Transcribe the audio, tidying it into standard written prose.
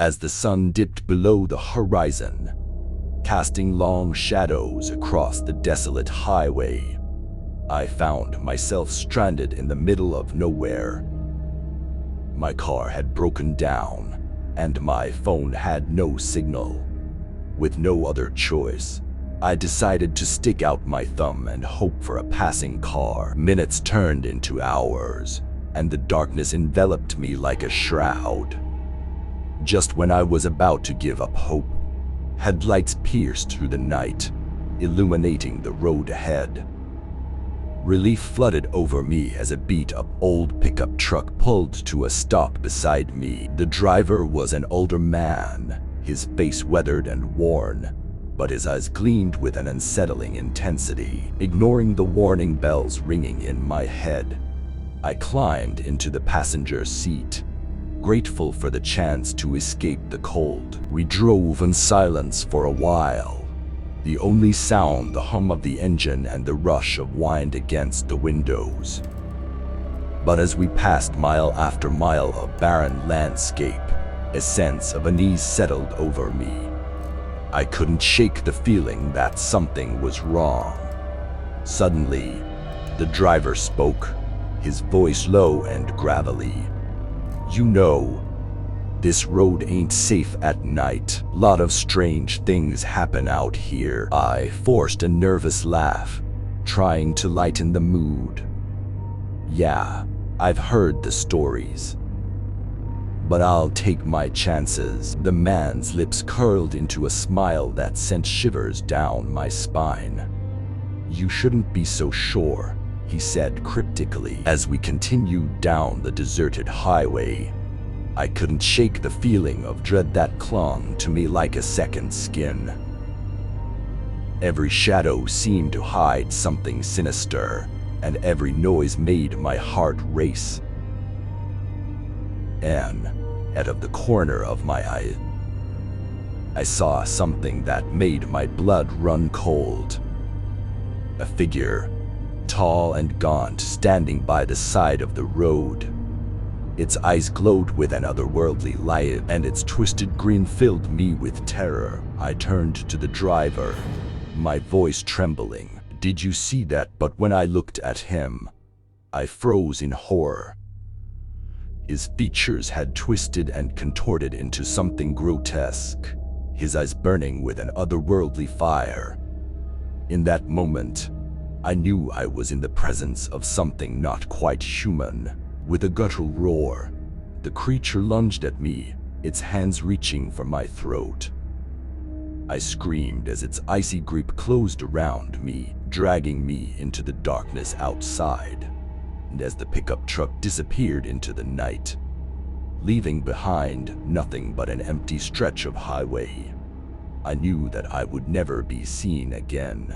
as the sun dipped below the horizon, casting long shadows across the desolate highway. I found myself stranded in the middle of nowhere. My car had broken down, and my phone had no signal. With no other choice, I decided to stick out my thumb and hope for a passing car. Minutes turned into hours, and the darkness enveloped me like a shroud. Just when I was about to give up hope, headlights pierced through the night, illuminating the road ahead. Relief flooded over me as a beat-up old pickup truck pulled to a stop beside me. The driver was an older man, his face weathered and worn, but his eyes gleamed with an unsettling intensity. Ignoring the warning bells ringing in my head, I climbed into the passenger seat, grateful for the chance to escape the cold. We drove in silence for a while, the only sound the hum of the engine and the rush of wind against the windows. But as we passed mile after mile of barren landscape, a sense of unease settled over me. I couldn't shake the feeling that something was wrong. Suddenly, the driver spoke, his voice low and gravelly. "You know, this road ain't safe at night. Lot of strange things happen out here." I forced a nervous laugh, trying to lighten the mood. "Yeah, I've heard the stories, but I'll take my chances." The man's lips curled into a smile that sent shivers down my spine. "You shouldn't be so sure," he said cryptically. As we continued down the deserted highway, I couldn't shake the feeling of dread that clung to me like a second skin. Every shadow seemed to hide something sinister, and every noise made my heart race. And out of the corner of my eye, I saw something that made my blood run cold. A figure, tall and gaunt, standing by the side of the road. Its eyes glowed with an otherworldly light, and its twisted grin filled me with terror. I turned to the driver, my voice trembling. "Did you see that?" But when I looked at him, I froze in horror. His features had twisted and contorted into something grotesque, his eyes burning with an otherworldly fire. In that moment, I knew I was in the presence of something not quite human. With a guttural roar, the creature lunged at me, its hands reaching for my throat. I screamed as its icy grip closed around me, dragging me into the darkness outside. And as the pickup truck disappeared into the night, leaving behind nothing but an empty stretch of highway, I knew that I would never be seen again.